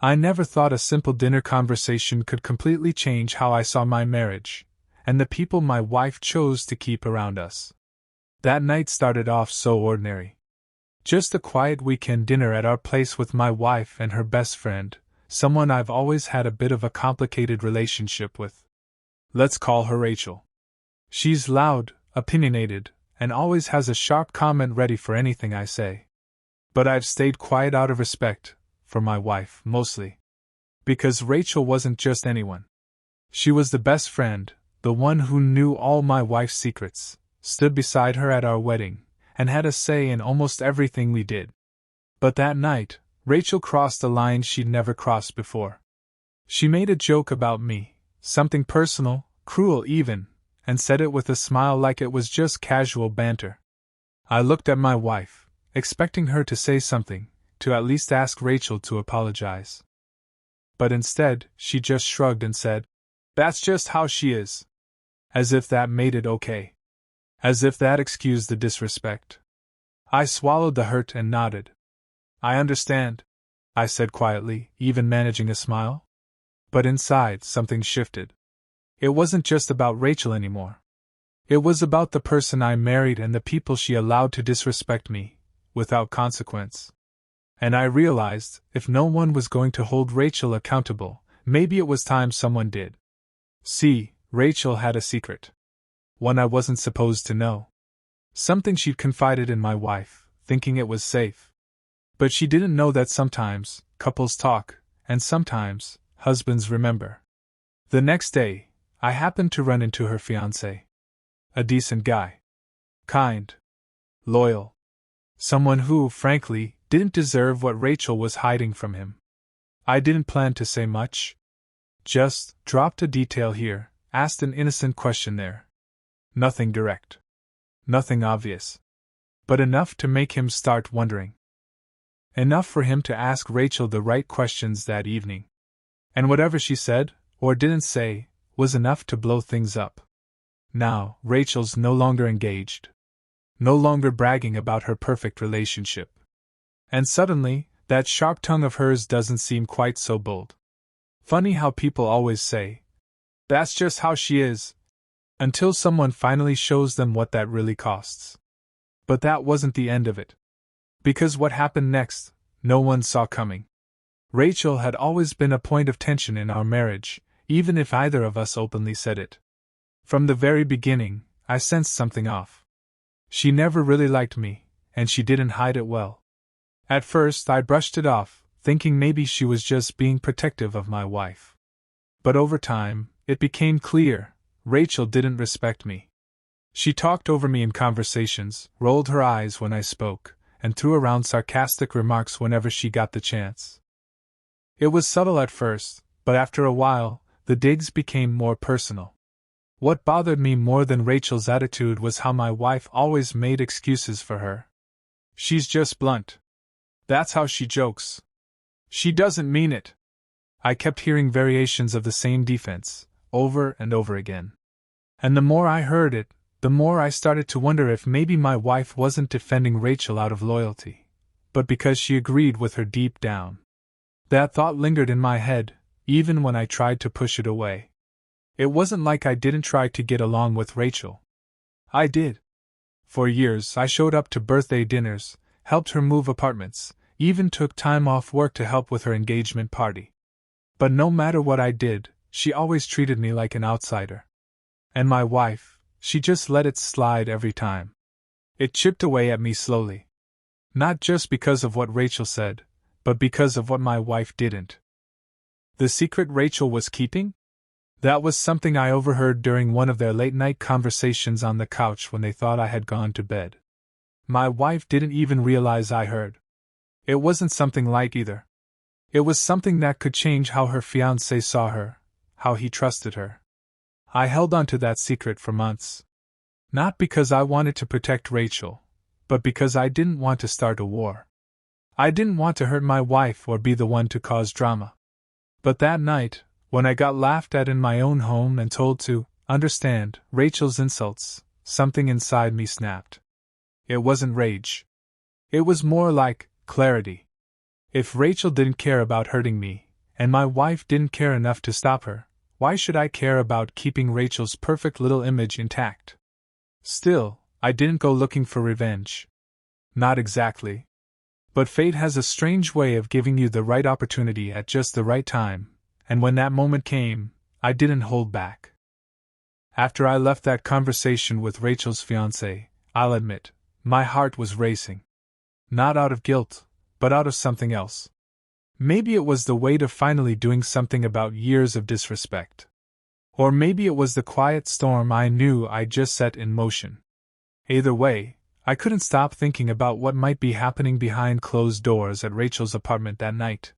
I never thought a simple dinner conversation could completely change how I saw my marriage, and the people my wife chose to keep around us. That night started off so ordinary. Just a quiet weekend dinner at our place with my wife and her best friend, someone I've always had a bit of a complicated relationship with. Let's call her Rachel. She's loud, opinionated, and always has a sharp comment ready for anything I say. But I've stayed quiet out of respect, for my wife, mostly. Because Rachel wasn't just anyone. She was the best friend, the one who knew all my wife's secrets, stood beside her at our wedding, and had a say in almost everything we did. But that night, Rachel crossed a line she'd never crossed before. She made a joke about me, something personal, cruel even, and said it with a smile like it was just casual banter. I looked at my wife, expecting her to say something, to at least ask Rachel to apologize. But instead, she just shrugged and said, "That's just how she is." As if that made it okay. As if that excused the disrespect. I swallowed the hurt and nodded. "I understand," I said quietly, even managing a smile. But inside, something shifted. It wasn't just about Rachel anymore. It was about the person I married and the people she allowed to disrespect me, without consequence. And I realized, if no one was going to hold Rachel accountable, maybe it was time someone did. See, Rachel had a secret. One I wasn't supposed to know. Something she'd confided in my wife, thinking it was safe. But she didn't know that sometimes, couples talk, and sometimes, husbands remember. The next day, I happened to run into her fiancé. A decent guy. Kind. Loyal. Someone who, frankly, didn't deserve what Rachel was hiding from him. I didn't plan to say much. Just dropped a detail here, asked an innocent question there. Nothing direct. Nothing obvious. But enough to make him start wondering. Enough for him to ask Rachel the right questions that evening. And whatever she said, or didn't say, was enough to blow things up. Now, Rachel's no longer engaged. No longer bragging about her perfect relationship. And suddenly, that sharp tongue of hers doesn't seem quite so bold. Funny how people always say, "That's just how she is," until someone finally shows them what that really costs. But that wasn't the end of it. Because what happened next, no one saw coming. Rachel had always been a point of tension in our marriage, even if either of us openly said it. From the very beginning, I sensed something off. She never really liked me, and she didn't hide it well. At first, I brushed it off, thinking maybe she was just being protective of my wife. But over time, it became clear, Rachel didn't respect me. She talked over me in conversations, rolled her eyes when I spoke, and threw around sarcastic remarks whenever she got the chance. It was subtle at first, but after a while, the digs became more personal. What bothered me more than Rachel's attitude was how my wife always made excuses for her. "She's just blunt. That's how she jokes. She doesn't mean it." I kept hearing variations of the same defense, over and over again. And the more I heard it, the more I started to wonder if maybe my wife wasn't defending Rachel out of loyalty, but because she agreed with her deep down. That thought lingered in my head, even when I tried to push it away. It wasn't like I didn't try to get along with Rachel. I did. For years I showed up to birthday dinners, helped her move apartments, even took time off work to help with her engagement party. But no matter what I did, she always treated me like an outsider. And my wife, she just let it slide every time. It chipped away at me slowly. Not just because of what Rachel said, but because of what my wife didn't. The secret Rachel was keeping? That was something I overheard during one of their late-night conversations on the couch when they thought I had gone to bed. My wife didn't even realize I heard. It wasn't something light either. It was something that could change how her fiancé saw her, how he trusted her. I held on to that secret for months. Not because I wanted to protect Rachel, but because I didn't want to start a war. I didn't want to hurt my wife or be the one to cause drama. But that night, when I got laughed at in my own home and told to understand Rachel's insults, something inside me snapped. It wasn't rage. It was more like clarity. If Rachel didn't care about hurting me, and my wife didn't care enough to stop her. Why should I care about keeping Rachel's perfect little image intact? Still, I didn't go looking for revenge. Not exactly. But fate has a strange way of giving you the right opportunity at just the right time, and when that moment came, I didn't hold back. After I left that conversation with Rachel's fiancé, I'll admit, my heart was racing. Not out of guilt, but out of something else. Maybe it was the weight of finally doing something about years of disrespect. Or maybe it was the quiet storm I knew I'd just set in motion. Either way, I couldn't stop thinking about what might be happening behind closed doors at Rachel's apartment that night.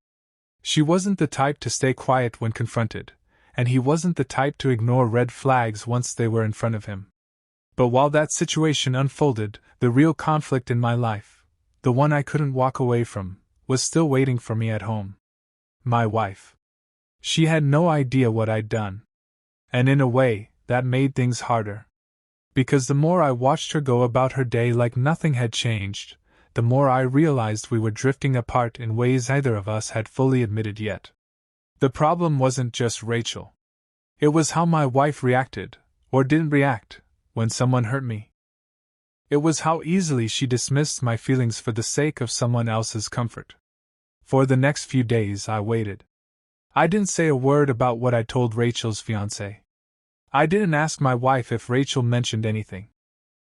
She wasn't the type to stay quiet when confronted, and he wasn't the type to ignore red flags once they were in front of him. But while that situation unfolded, the real conflict in my life, the one I couldn't walk away from, was still waiting for me at home. My wife. She had no idea what I'd done. And in a way, that made things harder. Because the more I watched her go about her day like nothing had changed, the more I realized we were drifting apart in ways neither of us had fully admitted yet. The problem wasn't just Rachel. It was how my wife reacted, or didn't react, when someone hurt me. It was how easily she dismissed my feelings for the sake of someone else's comfort. For the next few days I waited. I didn't say a word about what I told Rachel's fiancé. I didn't ask my wife if Rachel mentioned anything.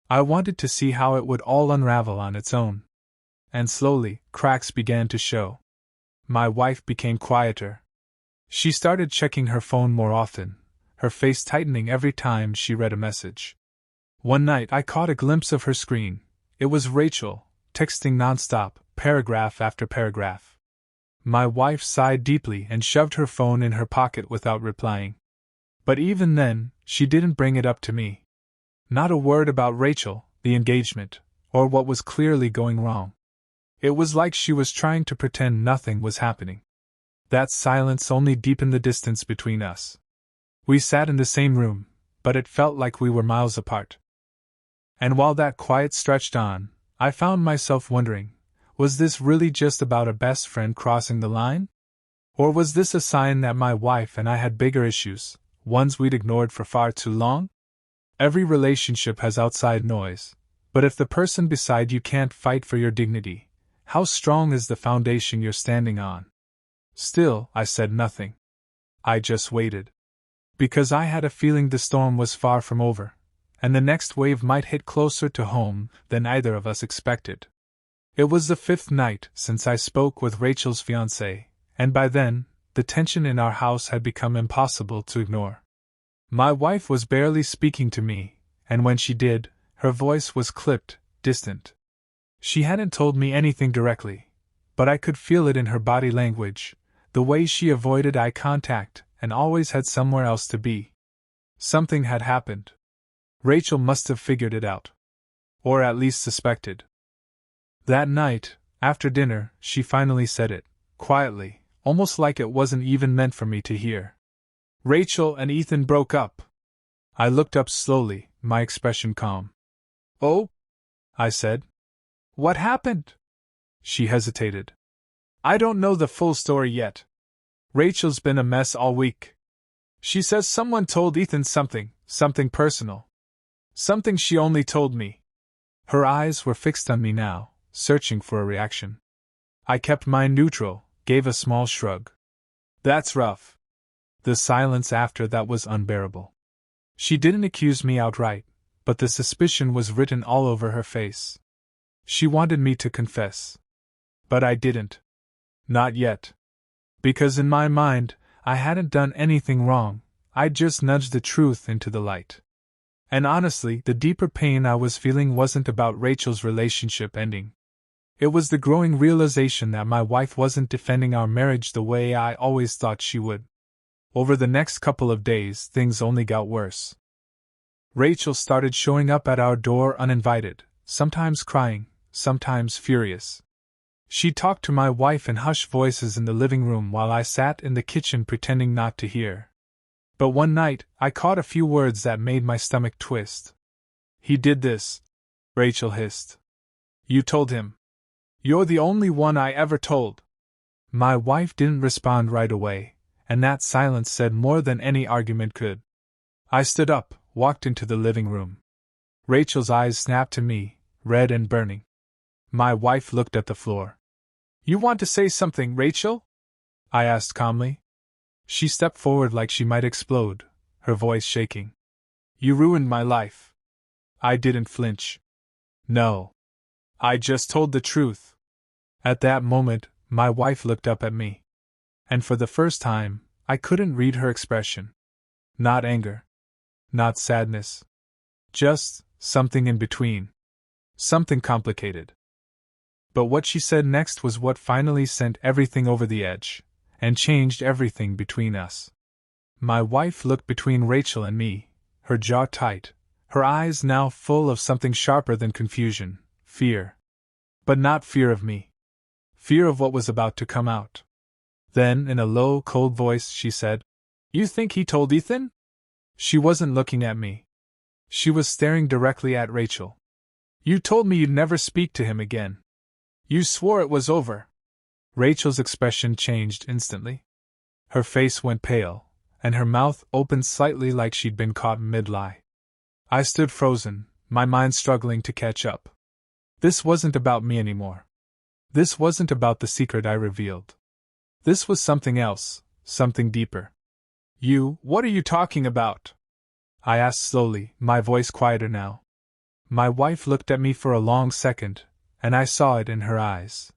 I wanted to see how it would all unravel on its own. And slowly, cracks began to show. My wife became quieter. She started checking her phone more often, her face tightening every time she read a message. One night I caught a glimpse of her screen. It was Rachel, texting nonstop, paragraph after paragraph. My wife sighed deeply and shoved her phone in her pocket without replying. But even then, she didn't bring it up to me. Not a word about Rachel, the engagement, or what was clearly going wrong. It was like she was trying to pretend nothing was happening. That silence only deepened the distance between us. We sat in the same room, but it felt like we were miles apart. And while that quiet stretched on, I found myself wondering, was this really just about a best friend crossing the line? Or was this a sign that my wife and I had bigger issues, ones we'd ignored for far too long? Every relationship has outside noise, but if the person beside you can't fight for your dignity, how strong is the foundation you're standing on? Still, I said nothing. I just waited. Because I had a feeling the storm was far from over, and the next wave might hit closer to home than either of us expected. It was the 5th night since I spoke with Rachel's fiancé, and by then, the tension in our house had become impossible to ignore. My wife was barely speaking to me, and when she did, her voice was clipped, distant. She hadn't told me anything directly, but I could feel it in her body language, the way she avoided eye contact and always had somewhere else to be. Something had happened. Rachel must have figured it out. Or at least suspected. That night, after dinner, she finally said it, quietly, almost like it wasn't even meant for me to hear. Rachel and Ethan broke up. I looked up slowly, my expression calm. Oh? I said. What happened? She hesitated. I don't know the full story yet. Rachel's been a mess all week. She says someone told Ethan something personal. Something she only told me. Her eyes were fixed on me now, searching for a reaction. I kept mine neutral, gave a small shrug. That's rough. The silence after that was unbearable. She didn't accuse me outright, but the suspicion was written all over her face. She wanted me to confess. But I didn't. Not yet. Because in my mind, I hadn't done anything wrong, I'd just nudged the truth into the light. And honestly, the deeper pain I was feeling wasn't about Rachel's relationship ending. It was the growing realization that my wife wasn't defending our marriage the way I always thought she would. Over the next couple of days, things only got worse. Rachel started showing up at our door uninvited, sometimes crying, sometimes furious. She talked to my wife in hushed voices in the living room while I sat in the kitchen pretending not to hear. But one night, I caught a few words that made my stomach twist. He did this, Rachel hissed. You told him. You're the only one I ever told. My wife didn't respond right away, and that silence said more than any argument could. I stood up, walked into the living room. Rachel's eyes snapped to me, red and burning. My wife looked at the floor. "You want to say something, Rachel?" I asked calmly. She stepped forward like she might explode, her voice shaking. "You ruined my life." I didn't flinch. "No. I just told the truth." At that moment, my wife looked up at me. And for the first time, I couldn't read her expression. Not anger. Not sadness. Just something in between. Something complicated. But what she said next was what finally sent everything over the edge, and changed everything between us. My wife looked between Rachel and me, her jaw tight, her eyes now full of something sharper than confusion, fear. But not fear of me. Fear of what was about to come out. Then, in a low, cold voice, she said, "You think he told Ethan?" She wasn't looking at me. She was staring directly at Rachel. "You told me you'd never speak to him again. You swore it was over." Rachel's expression changed instantly. Her face went pale, and her mouth opened slightly like she'd been caught mid-lie. I stood frozen, my mind struggling to catch up. This wasn't about me anymore. This wasn't about the secret I revealed. This was something else, something deeper. What are you talking about?" I asked slowly, my voice quieter now. My wife looked at me for a long second, and I saw it in her eyes.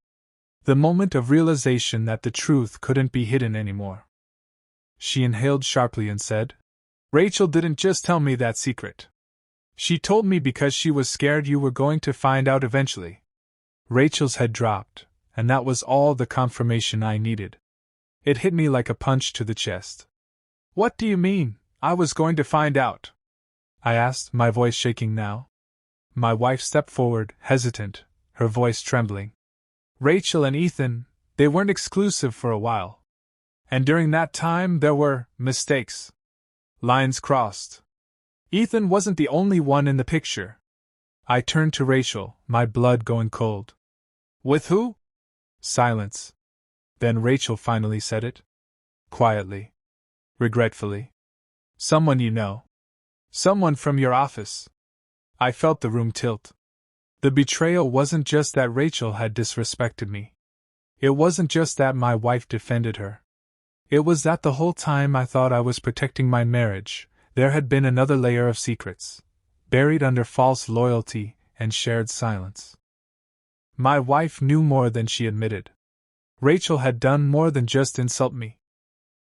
The moment of realization that the truth couldn't be hidden anymore. She inhaled sharply and said, "Rachel didn't just tell me that secret. She told me because she was scared you were going to find out eventually." Rachel's head dropped, and that was all the confirmation I needed. It hit me like a punch to the chest. "What do you mean, I was going to find out?" I asked, my voice shaking now. My wife stepped forward, hesitant, her voice trembling. "Rachel and Ethan, they weren't exclusive for a while. And during that time there were mistakes. Lines crossed. Ethan wasn't the only one in the picture." I turned to Rachel, my blood going cold. "With who?" Silence. Then Rachel finally said it. Quietly. Regretfully. "Someone you know. Someone from your office." I felt the room tilt. The betrayal wasn't just that Rachel had disrespected me. It wasn't just that my wife defended her. It was that the whole time I thought I was protecting my marriage, there had been another layer of secrets, buried under false loyalty and shared silence. My wife knew more than she admitted. Rachel had done more than just insult me.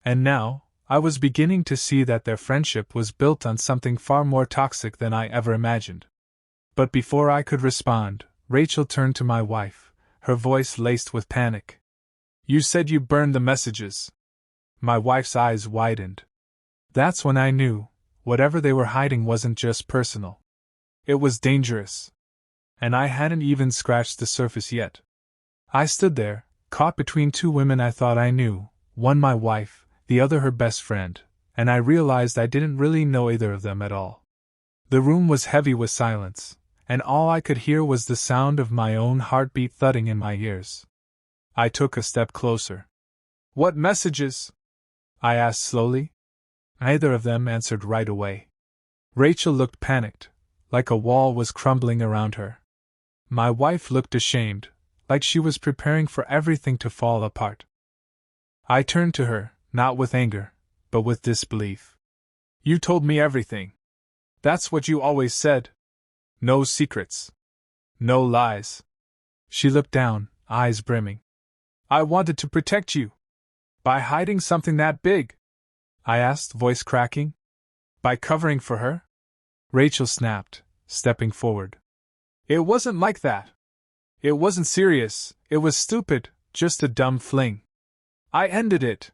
And now, I was beginning to see that their friendship was built on something far more toxic than I ever imagined. But before I could respond, Rachel turned to my wife, her voice laced with panic. "You said you burned the messages." My wife's eyes widened. That's when I knew, whatever they were hiding wasn't just personal. It was dangerous. And I hadn't even scratched the surface yet. I stood there, caught between two women I thought I knew, one my wife, the other her best friend, and I realized I didn't really know either of them at all. The room was heavy with silence, and all I could hear was the sound of my own heartbeat thudding in my ears. I took a step closer. "What messages?" I asked slowly. Neither of them answered right away. Rachel looked panicked, like a wall was crumbling around her. My wife looked ashamed, like she was preparing for everything to fall apart. I turned to her, not with anger, but with disbelief. "You told me everything. That's what you always said. No secrets. No lies." She looked down, eyes brimming. "I wanted to protect you. By hiding something that big?" I asked, voice cracking. "By covering for her?" Rachel snapped, stepping forward. "It wasn't like that. It wasn't serious, it was stupid, just a dumb fling. I ended it.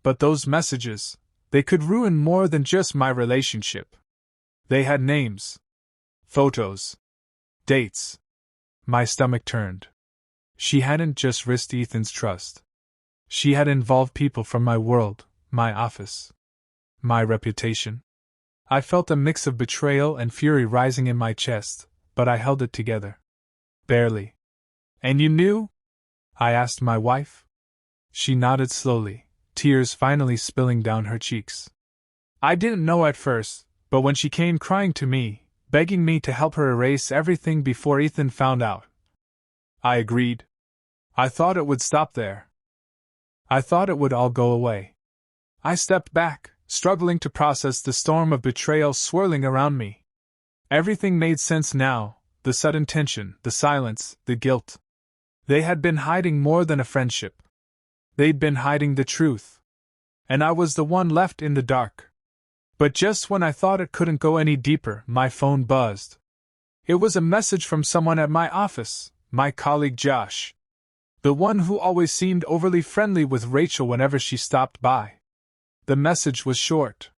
But those messages, they could ruin more than just my relationship. They had names. Photos. Dates." My stomach turned. She hadn't just risked Ethan's trust. She had involved people from my world, my office, my reputation. I felt a mix of betrayal and fury rising in my chest, but I held it together. Barely. "And you knew?" I asked my wife. She nodded slowly, tears finally spilling down her cheeks. I didn't know at first, but when she came crying to me, begging me to help her erase everything before Ethan found out, I agreed. I thought it would stop there. I thought it would all go away. I stepped back, struggling to process the storm of betrayal swirling around me. Everything made sense now, the sudden tension, the silence, the guilt. They had been hiding more than a friendship. They'd been hiding the truth. And I was the one left in the dark. But just when I thought it couldn't go any deeper, my phone buzzed. It was a message from someone at my office, my colleague Josh. The one who always seemed overly friendly with Rachel whenever she stopped by. The message was short.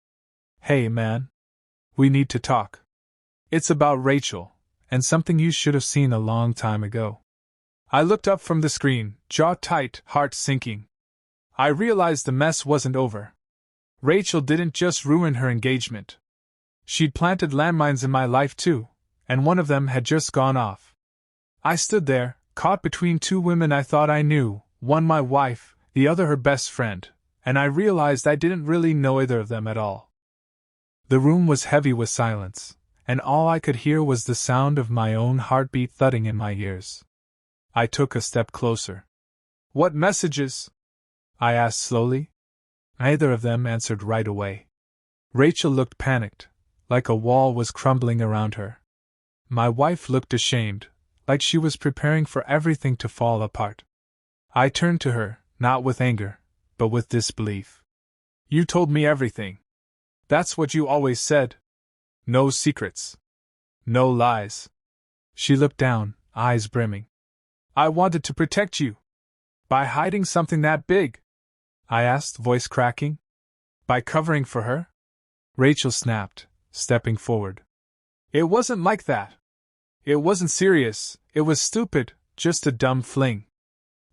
Hey man. We need to talk. It's about Rachel, and something you should have seen a long time ago. I looked up from the screen, jaw tight, heart sinking. I realized the mess wasn't over. Rachel didn't just ruin her engagement. She'd planted landmines in my life too, and one of them had just gone off. I stood there, caught between two women I thought I knew, one my wife, the other her best friend, and I realized I didn't really know either of them at all. The room was heavy with silence, and all I could hear was the sound of my own heartbeat thudding in my ears. I took a step closer. What messages? I asked slowly. Neither of them answered right away. Rachel looked panicked, like a wall was crumbling around her. My wife looked ashamed, like she was preparing for everything to fall apart. I turned to her, not with anger, but with disbelief. You told me everything. That's what you always said. No secrets. No lies. She looked down, eyes brimming. I wanted to protect you. By hiding something that big? I asked, voice cracking. By covering for her? Rachel snapped, stepping forward. It wasn't like that. It wasn't serious, it was stupid, just a dumb fling.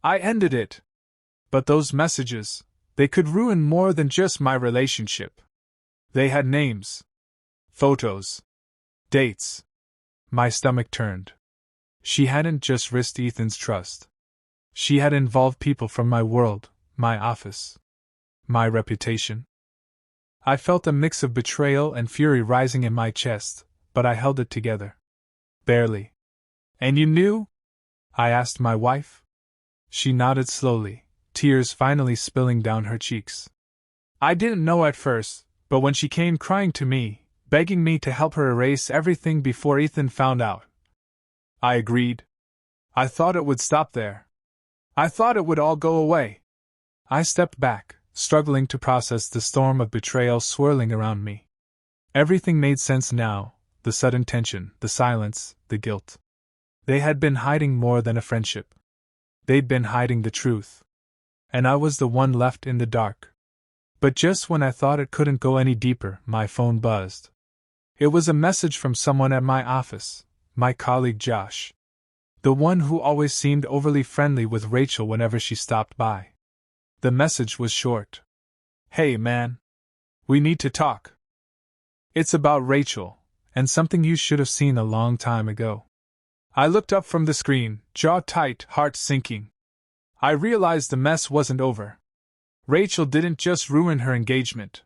I ended it. But those messages, they could ruin more than just my relationship. They had names. Photos. Dates. My stomach turned. She hadn't just risked Ethan's trust. She had involved people from my world, my office, my reputation. I felt a mix of betrayal and fury rising in my chest, but I held it together. Barely. And you knew? I asked my wife. She nodded slowly, tears finally spilling down her cheeks. I didn't know at first, but when she came crying to me, begging me to help her erase everything before Ethan found out, I agreed. I thought it would stop there. I thought it would all go away. I stepped back, struggling to process the storm of betrayal swirling around me. Everything made sense now, the sudden tension, the silence, the guilt. They had been hiding more than a friendship. They'd been hiding the truth. And I was the one left in the dark. But just when I thought it couldn't go any deeper, my phone buzzed. It was a message from someone at my office, my colleague Josh. The one who always seemed overly friendly with Rachel whenever she stopped by. The message was short. Hey man. We need to talk. It's about Rachel, and something you should have seen a long time ago. I looked up from the screen, jaw tight, heart sinking. I realized the mess wasn't over. Rachel didn't just ruin her engagement.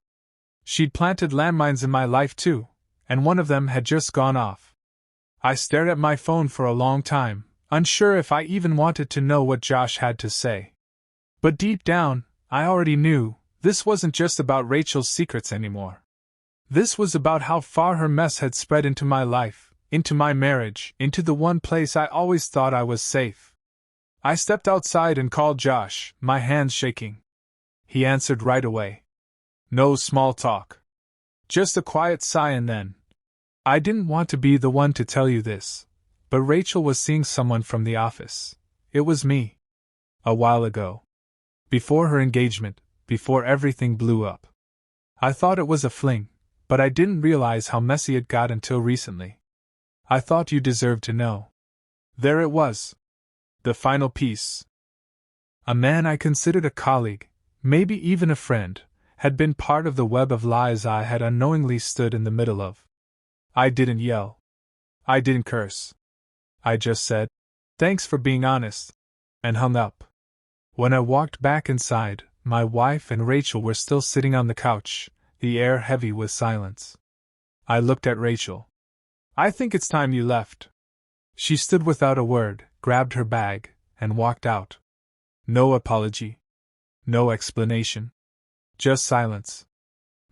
She'd planted landmines in my life too, and one of them had just gone off. I stared at my phone for a long time, unsure if I even wanted to know what Josh had to say. But deep down, I already knew, this wasn't just about Rachel's secrets anymore. This was about how far her mess had spread into my life, into my marriage, into the one place I always thought I was safe. I stepped outside and called Josh, my hands shaking. He answered right away. No small talk. Just a quiet sigh and then, I didn't want to be the one to tell you this, but Rachel was seeing someone from the office. It was me. A while ago. Before her engagement, before everything blew up. I thought it was a fling, but I didn't realize how messy it got until recently. I thought you deserved to know. There it was. The final piece. A man I considered a colleague, maybe even a friend, had been part of the web of lies I had unknowingly stood in the middle of. I didn't yell. I didn't curse. I just said, "Thanks for being honest," and hung up. When I walked back inside, my wife and Rachel were still sitting on the couch, the air heavy with silence. I looked at Rachel. "I think it's time you left." She stood without a word, grabbed her bag, and walked out. No apology. No explanation. Just silence.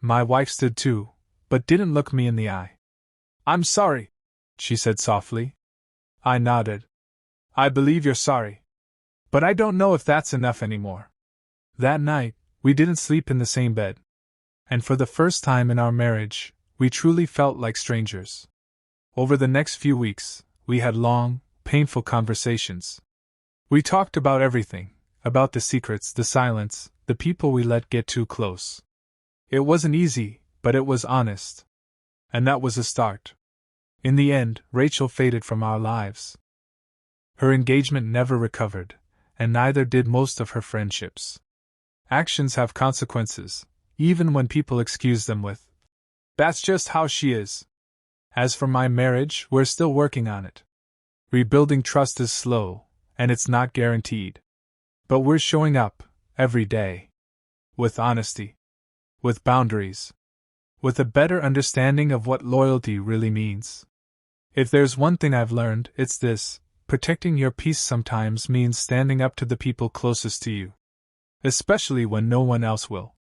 My wife stood too, but didn't look me in the eye. "I'm sorry," she said softly. I nodded. "I believe you're sorry. But I don't know if that's enough anymore." That night, we didn't sleep in the same bed. And for the first time in our marriage, we truly felt like strangers. Over the next few weeks, we had long, painful conversations. We talked about everything, about the secrets, the silence, the people we let get too close. It wasn't easy, but it was honest. And that was a start. In the end, Rachel faded from our lives. Her engagement never recovered, and neither did most of her friendships. Actions have consequences, even when people excuse them with, "That's just how she is." As for my marriage, we're still working on it. Rebuilding trust is slow, and it's not guaranteed. But we're showing up, every day. With honesty. With boundaries. With a better understanding of what loyalty really means. If there's one thing I've learned, it's this: protecting your peace sometimes means standing up to the people closest to you. Especially when no one else will.